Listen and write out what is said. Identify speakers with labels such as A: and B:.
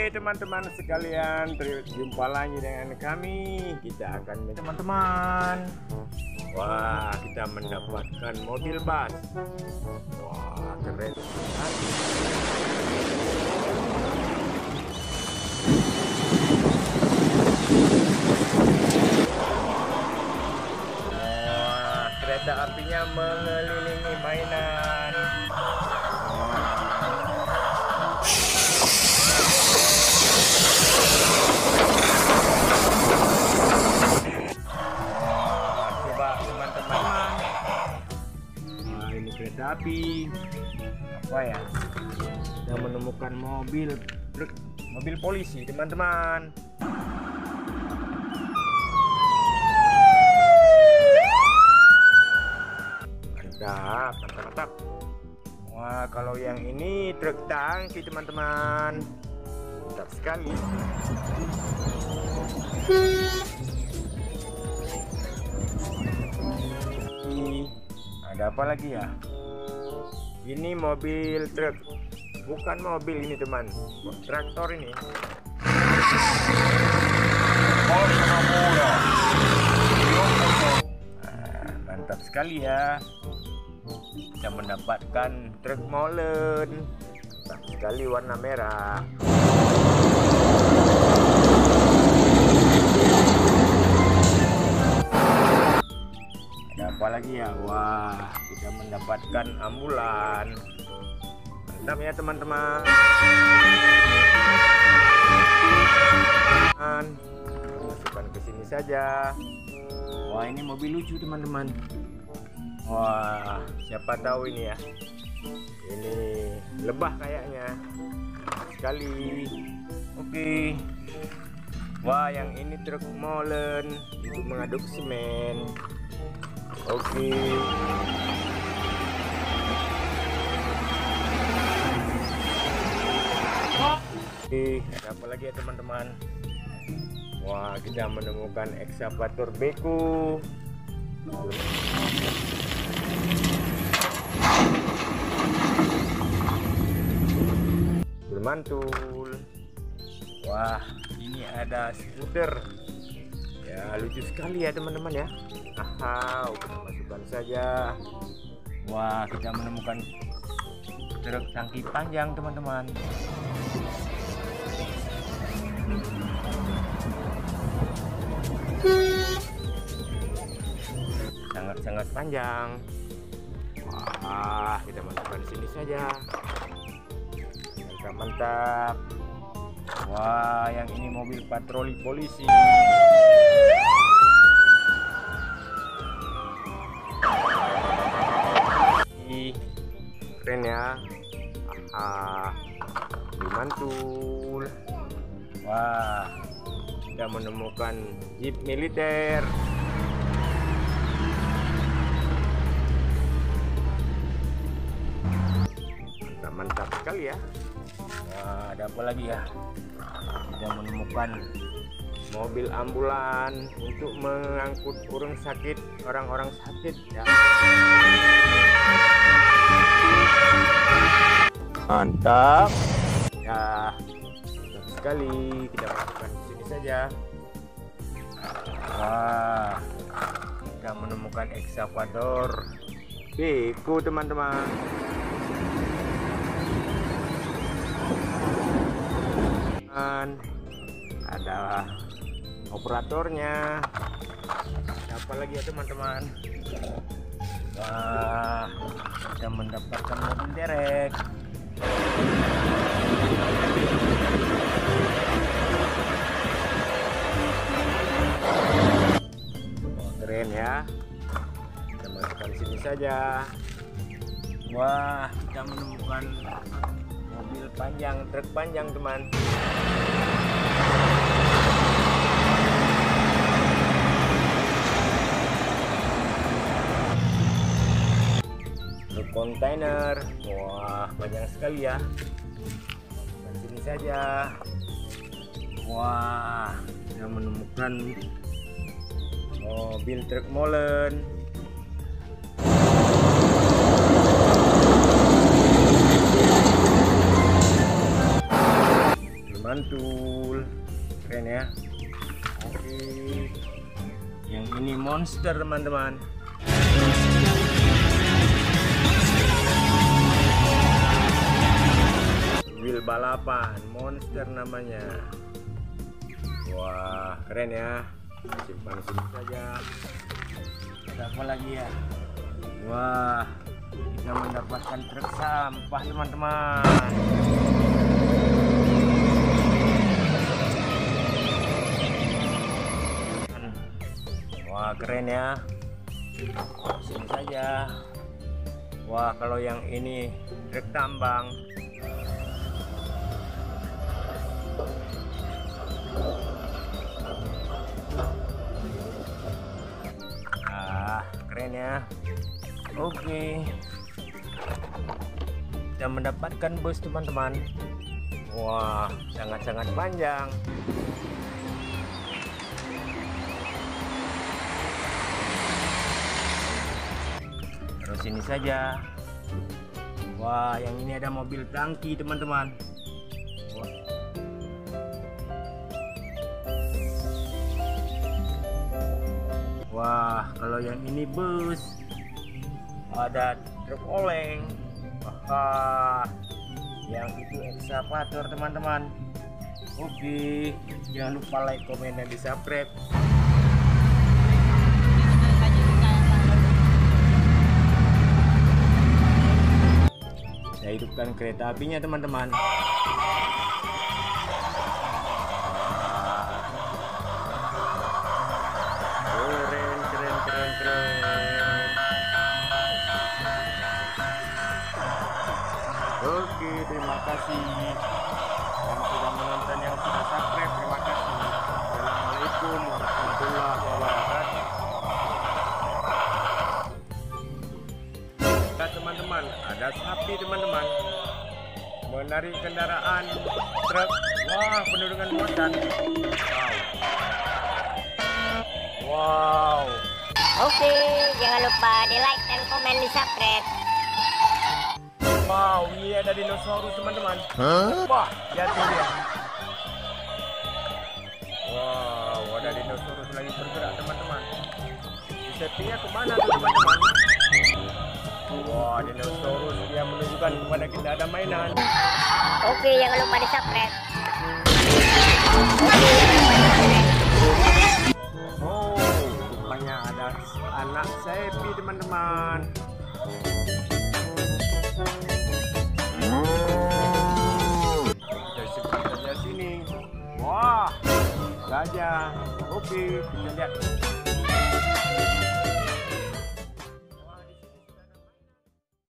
A: teman-teman sekalian, berjumpa lagi dengan kami. Kita akan teman-teman. Wah, kita mendapatkan mobil bus. Wah, keren sekali. Wah, kereta apinya mengelilingi mainan. Kereta api apa ya, kita menemukan mobil truk, mobil polisi teman-teman. Mantap, mantap. Wah, kalau yang ini truk tangki teman-teman, mantap sekali. Ada apa lagi ya? Ini mobil truk, bukan mobil ini teman, traktor ini. Nah, mantap sekali ya. Kita mendapatkan truk molen, mantap sekali, warna merah. Apa lagi ya? Wah, kita mendapatkan ambulan. Mantap ya teman-teman. Masukkan ke sini saja. Wah, ini mobil lucu teman-teman. Wah, siapa tahu ini ya, ini lebah kayaknya. Sekali. Oke. Wah, yang ini truk molen untuk mengaduk semen. Oke. Ada apa lagi ya teman-teman? Wah, kita menemukan ekskavator beko. Bermantul. Wah, ini ada skuter. Ya, lucu sekali ya teman-teman ya. Aha, kita masukkan saja. Wah, kita menemukan truk tangki panjang teman-teman. Sangat-sangat panjang. Wah, kita masukkan sini saja. Mantap-mantap. Wah, yang ini mobil patroli polisi. Keren ya. Aha, dimantul. Wah, kita menemukan jeep militer. Mantap sekali ya. Wah, ada apa lagi ya? Kita menemukan mobil ambulan untuk mengangkut orang-orang sakit ya. Mantap ya, mantap sekali. Kita masukkan di sini saja. Wah, kita menemukan ekskavator beko teman-teman. Ada operatornya. Apa lagi ya teman-teman? Wah, kita mendapatkan mobil derek. Oh, keren ya. Kita masukkan sini saja. Wah, kita menemukan mobil panjang, truk panjang teman. Truk kontainer. Wah, banyak sekali ya. Di sini saja. Wah, kita menemukan mobil truk molen. mantul, keren ya. Oke, yang ini monster teman-teman. Wheel balapan monster namanya. Wah, keren ya. Simpan sini saja. Ada apa lagi ya? Wah, kita mendapatkan truk sampah teman-teman. Wah, keren ya. Sini saja. Wah, kalau yang ini truk tambang. Keren ya. Oke, kita mendapatkan bus teman-teman. Wah, sangat-sangat panjang. Terus ini saja. Wah, yang ini ada mobil tangki teman-teman. Wah, kalau yang ini bus, ada truk oleng. Wah, yang itu ekskavator teman-teman. Oke, jangan lupa like, komen, dan di subscribe. Saya hidupkan kereta apinya teman-teman. Oke, terima kasih yang sudah menonton, yang sudah subscribe. Terima kasih. Assalamualaikum warahmatullahi wabarakatuh. Nah, teman-teman, ada sapi teman-teman menarik kendaraan truk. Wah, penuh dengan muatan. Wow.
B: Oke, jangan lupa di like dan komen, di subscribe.
A: Wow, ini ada dinosaurus teman-teman. Wah, jatuh dia. Wow, ada dinosaurus lagi bergerak teman-teman. Sepertinya kemana tuh teman-teman? Wah, dinosaurus dia menunjukkan kepada kita ada mainan.
B: Oke, jangan lupa di subscribe.
A: Oh, rupanya ada anak sapi teman-teman. Kita simpan saja sini. Wah, gajah. Oke, kita lihat.